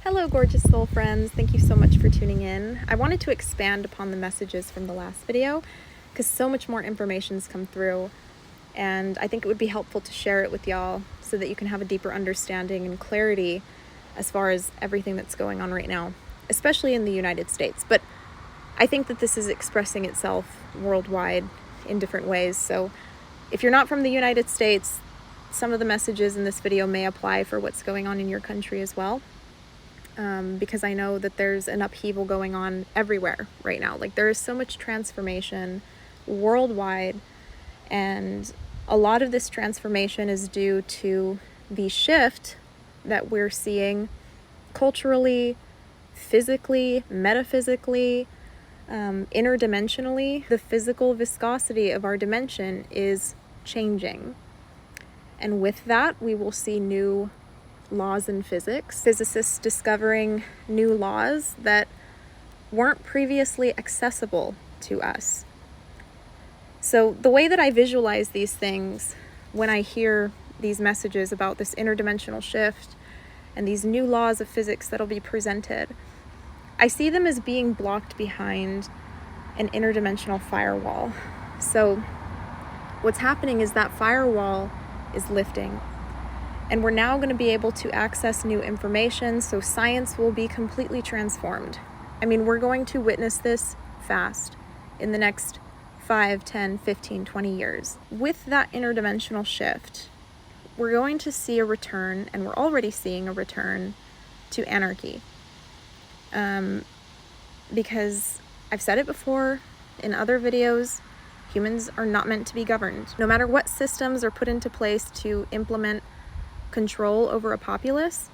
Hello, gorgeous soul friends. Thank you so much for tuning in. I wanted to expand upon the messages from the last video because so much more information's come through, and I think it would be helpful to share it with y'all so that you can have a deeper understanding and clarity as far as everything that's going on right now, especially in the United States. But I think that this is expressing itself worldwide in different ways. So if you're not from the United States, some of the messages in this video may apply for what's going on in your country as well. Because I know that there's an upheaval going on everywhere right now. Like, there is so much transformation worldwide, and a lot of this transformation is due to the shift that we're seeing culturally, physically, metaphysically, interdimensionally. The physical viscosity of our dimension is changing, and with that we will see new laws in physics, physicists discovering new laws that weren't previously accessible to us. So the way that I visualize these things when I hear these messages about this interdimensional shift and these new laws of physics that'll be presented, I see them as being blocked behind an interdimensional firewall. So what's happening is that firewall is lifting, and we're now going to be able to access new information, so science will be completely transformed. I mean, we're going to witness this fast in the next 5, 10, 15, 20 years. With that interdimensional shift, we're going to see a return, and we're already seeing a return to anarchy. Because I've said it before in other videos, humans are not meant to be governed. No matter what systems are put into place to implement control over a populace,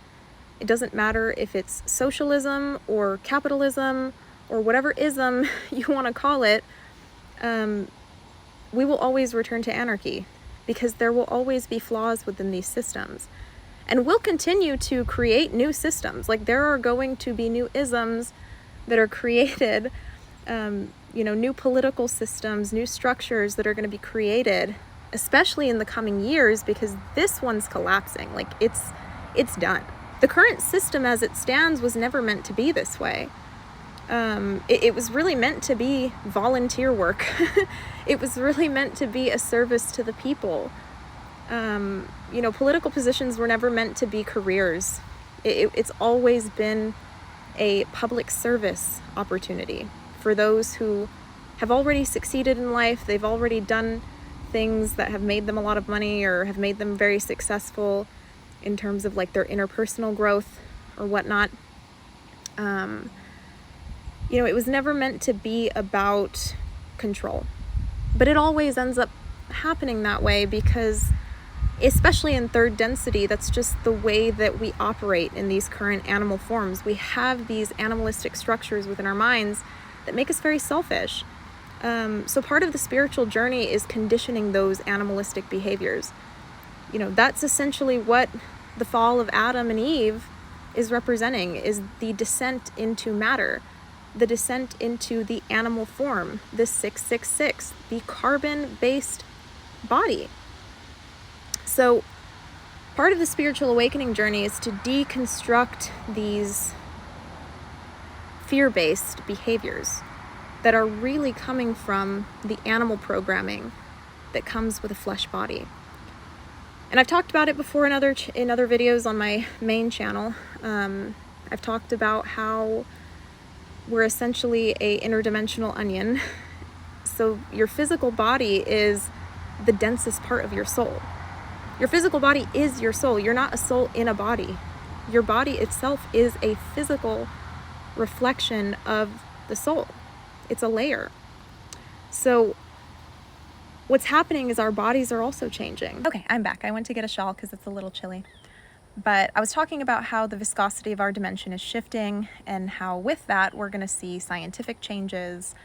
it doesn't matter if it's socialism or capitalism or whatever ism you want to call it, we will always return to anarchy because there will always be flaws within these systems. And we'll continue to create new systems. Like, there are going to be new isms that are created, new political systems, new structures that are going to be created, especially in the coming years, because this one's collapsing. Like, it's done. The current system as it stands was never meant to be this way. It was really meant to be volunteer work. It was really meant to be a service to the people. Political positions were never meant to be careers. It's always been a public service opportunity for those who have already succeeded in life. They've already done things that have made them a lot of money or have made them very successful in terms of like their interpersonal growth or whatnot. It was never meant to be about control, but it always ends up happening that way because, especially in third density, that's just the way that we operate in these current animal forms. We have these animalistic structures within our minds that make us very selfish. So part of the spiritual journey is conditioning those animalistic behaviors. That's essentially what the fall of Adam and Eve is representing, is the descent into matter, the descent into the animal form, the 666, the carbon-based body. So part of the spiritual awakening journey is to deconstruct these fear-based behaviors that are really coming from the animal programming that comes with a flesh body. And I've talked about it before in other videos on my main channel. I've talked about how we're essentially a interdimensional onion. So your physical body is the densest part of your soul. Your physical body is your soul. You're not a soul in a body. Your body itself is a physical reflection of the soul. It's a layer. So what's happening is our bodies are also changing. Okay, I'm back. I went to get a shawl because it's a little chilly. But I was talking about how the viscosity of our dimension is shifting, and how with that we're going to see scientific changes,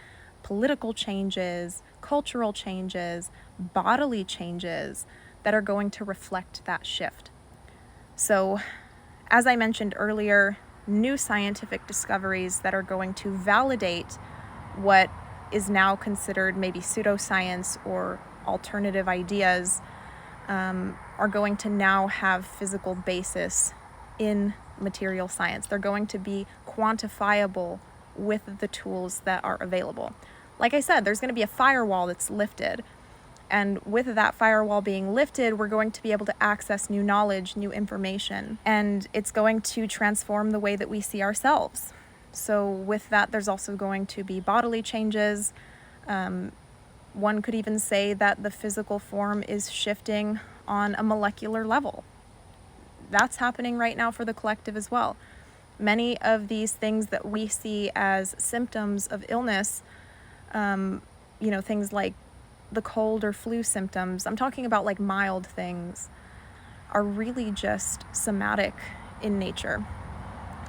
political changes, cultural changes, bodily changes that are going to reflect that shift. So, as I mentioned earlier, new scientific discoveries that are going to validate what is now considered maybe pseudoscience or alternative ideas are going to now have physical basis in material science. They're going to be quantifiable with the tools that are available. Like I said, there's going to be a firewall that's lifted. And with that firewall being lifted, we're going to be able to access new knowledge, new information, and it's going to transform the way that we see ourselves. So with that, there's also going to be bodily changes. One could even say that the physical form is shifting on a molecular level. That's happening right now for the collective as well. Many of these things that we see as symptoms of illness, things like the cold or flu symptoms, I'm talking about like mild things, are really just somatic in nature.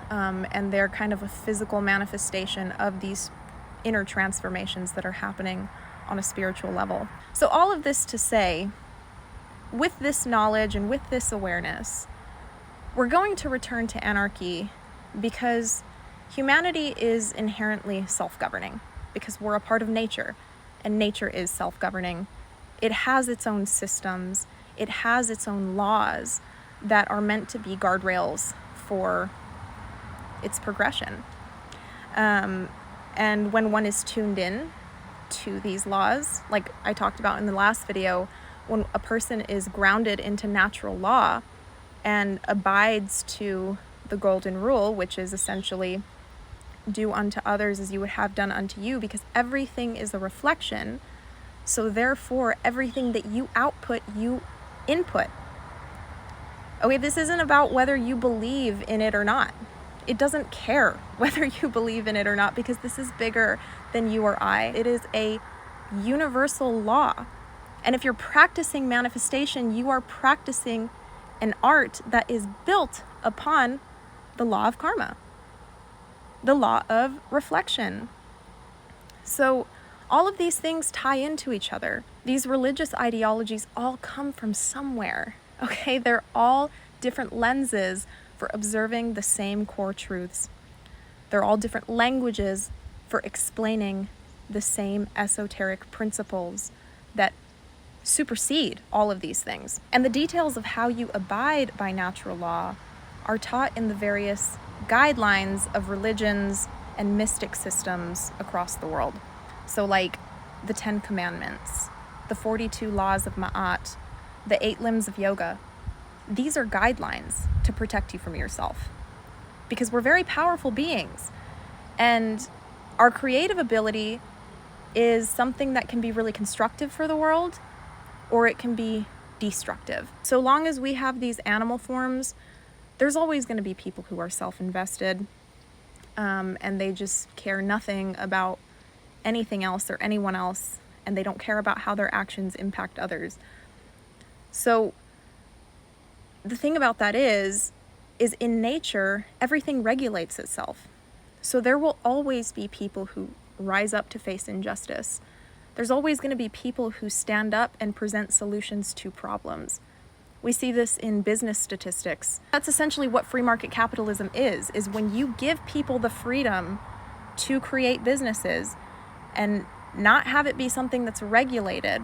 And they're kind of a physical manifestation of these inner transformations that are happening on a spiritual level. So all of this to say, with this knowledge and with this awareness, we're going to return to anarchy because humanity is inherently self-governing, because we're a part of nature, and nature is self-governing. It has its own systems, it has its own laws that are meant to be guardrails for its progression. And when one is tuned in to these laws, like I talked about in the last video, when a person is grounded into natural law and abides to the golden rule, which is essentially do unto others as you would have done unto you, because everything is a reflection. So therefore, everything that you output, you input. Okay, this isn't about whether you believe in it or not. It doesn't care whether you believe in it or not, because this is bigger than you or I. It is a universal law. And if you're practicing manifestation, you are practicing an art that is built upon the law of karma, the law of reflection. So all of these things tie into each other. These religious ideologies all come from somewhere, okay? They're all different lenses for observing the same core truths. They're all different languages for explaining the same esoteric principles that supersede all of these things. And the details of how you abide by natural law are taught in the various guidelines of religions and mystic systems across the world. So like the 10 Commandments, the 42 laws of Ma'at, the 8 limbs of yoga. These are guidelines to protect you from yourself, because we're very powerful beings, and our creative ability is something that can be really constructive for the world, or it can be destructive. So long as we have these animal forms, there's always going to be people who are self-invested, and they just care nothing about anything else or anyone else, and they don't care about how their actions impact others. So the thing about that is in nature, everything regulates itself. So there will always be people who rise up to face injustice. There's always going to be people who stand up and present solutions to problems. We see this in business statistics. That's essentially what free market capitalism is when you give people the freedom to create businesses and not have it be something that's regulated,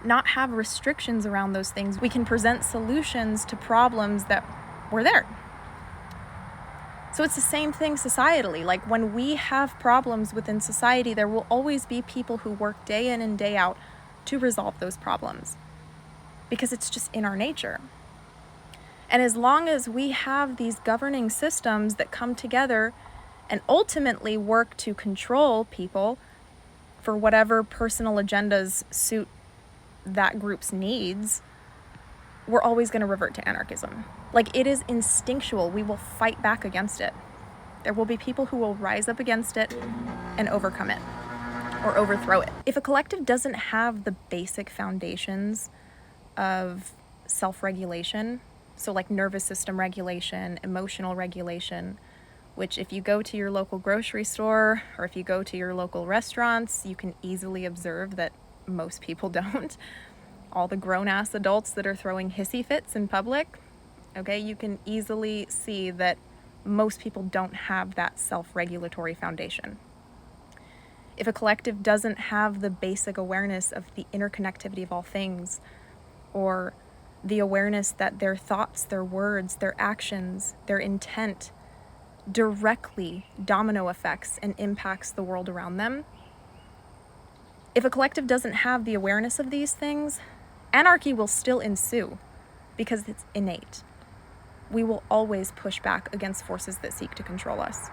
not have restrictions around those things, we can present solutions to problems that were there. So it's the same thing societally. Like when we have problems within society, there will always be people who work day in and day out to resolve those problems, because it's just in our nature. And as long as we have these governing systems that come together and ultimately work to control people for whatever personal agendas suit that group's needs, we're always going to revert to anarchism. Like, it is instinctual. We will fight back against it. There will be people who will rise up against it and overcome it or overthrow it. If a collective doesn't have the basic foundations of self-regulation, so like nervous system regulation, emotional regulation, which if you go to your local grocery store or if you go to your local restaurants, you can easily observe that most people don't. All the grown-ass adults that are throwing hissy fits in public, okay, you can easily see that most people don't have that self-regulatory foundation. If a collective doesn't have the basic awareness of the interconnectivity of all things, or the awareness that their thoughts, their words, their actions, their intent directly domino effects and impacts the world around them. If a collective doesn't have the awareness of these things, anarchy will still ensue because it's innate. We will always push back against forces that seek to control us.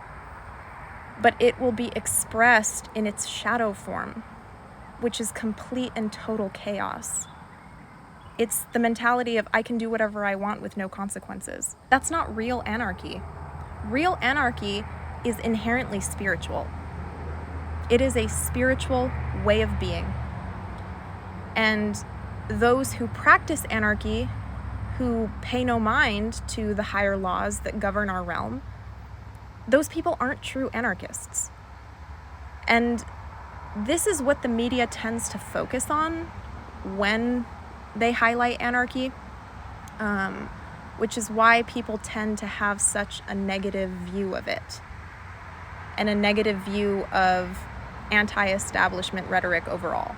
But it will be expressed in its shadow form, which is complete and total chaos. It's the mentality of I can do whatever I want with no consequences. That's not real anarchy. Real anarchy is inherently spiritual. It is a spiritual way of being. And those who practice anarchy, who pay no mind to the higher laws that govern our realm, those people aren't true anarchists. And this is what the media tends to focus on when they highlight anarchy, which is why people tend to have such a negative view of it and a negative view of anti-establishment rhetoric overall,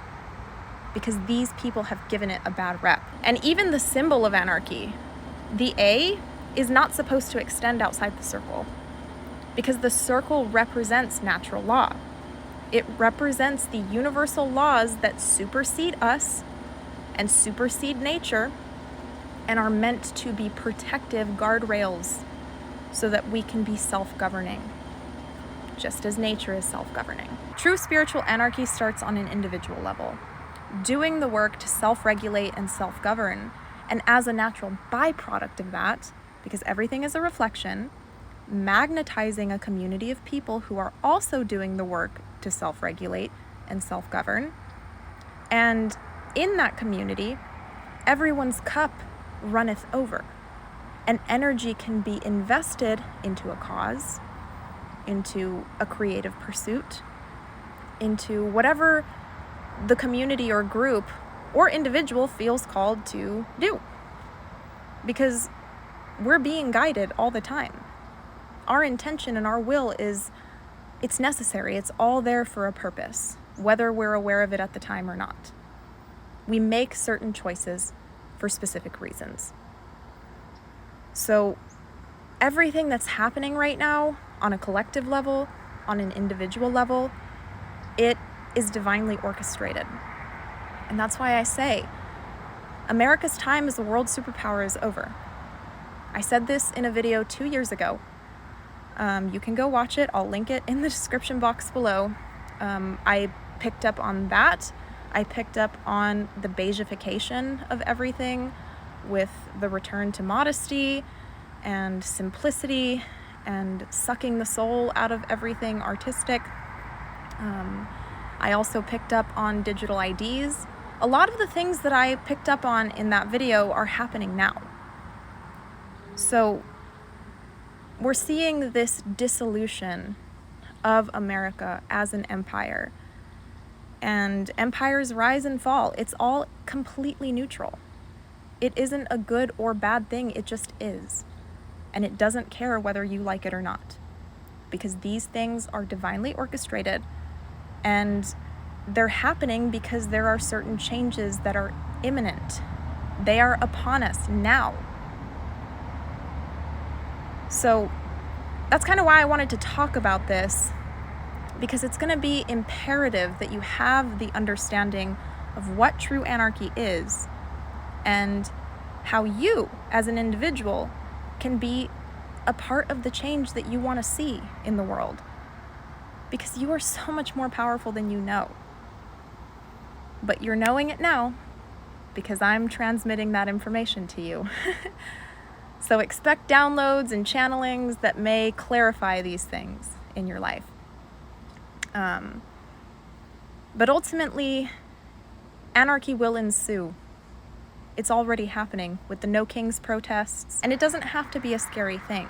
because these people have given it a bad rep. And even the symbol of anarchy, the A, is not supposed to extend outside the circle, because the circle represents natural law. It represents the universal laws that supersede us and supersede nature and are meant to be protective guardrails so that we can be self-governing, just as nature is self-governing. True spiritual anarchy starts on an individual level, doing the work to self-regulate and self-govern, and as a natural byproduct of that, because everything is a reflection, magnetizing a community of people who are also doing the work to self-regulate and self-govern. And in that community, everyone's cup runneth over, and energy can be invested into a cause, into a creative pursuit, into whatever the community or group or individual feels called to do. Because we're being guided all the time. Our intention and our will it's necessary. It's all there for a purpose, whether we're aware of it at the time or not. We make certain choices for specific reasons. So everything that's happening right now on a collective level, on an individual level, it is divinely orchestrated. And that's why I say America's time as the world superpower is over. I said this in a video 2 years ago. You can go watch it. I'll link it in the description box below. I picked up on that. I picked up on the beigification of everything with the return to modesty and simplicity and sucking the soul out of everything artistic. I also picked up on digital IDs. A lot of the things that I picked up on in that video are happening now. So we're seeing this dissolution of America as an empire. And empires rise and fall. It's all completely neutral. It isn't a good or bad thing, it just is. And it doesn't care whether you like it or not. Because these things are divinely orchestrated, and they're happening because there are certain changes that are imminent. They are upon us now. So that's kind of why I wanted to talk about this, because it's going to be imperative that you have the understanding of what true anarchy is and how you, as an individual, can be a part of the change that you want to see in the world. Because you are so much more powerful than you know. But you're knowing it now because I'm transmitting that information to you. So expect downloads and channelings that may clarify these things in your life. But ultimately, anarchy will ensue. It's already happening with the No Kings protests, and it doesn't have to be a scary thing.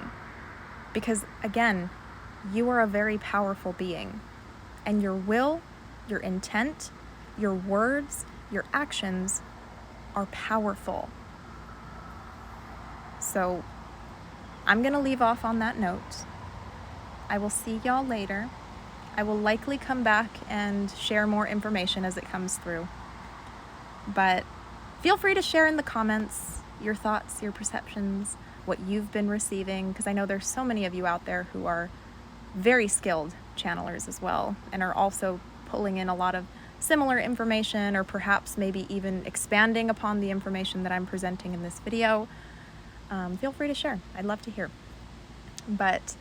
Because again, you are a very powerful being, and your will, your intent, your words, your actions are powerful. So I'm going to leave off on that note. I will see y'all later. I will likely come back and share more information as it comes through. But feel free to share in the comments your thoughts, your perceptions, what you've been receiving, because I know there's so many of you out there who are very skilled channelers as well, and are also pulling in a lot of similar information, or perhaps maybe even expanding upon the information that I'm presenting in this video. Feel free to share. I'd love to hear. But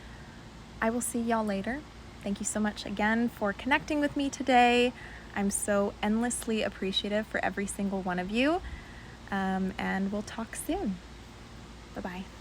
I will see y'all later. Thank you so much again for connecting with me today. I'm so endlessly appreciative for every single one of you. And we'll talk soon. Bye-bye.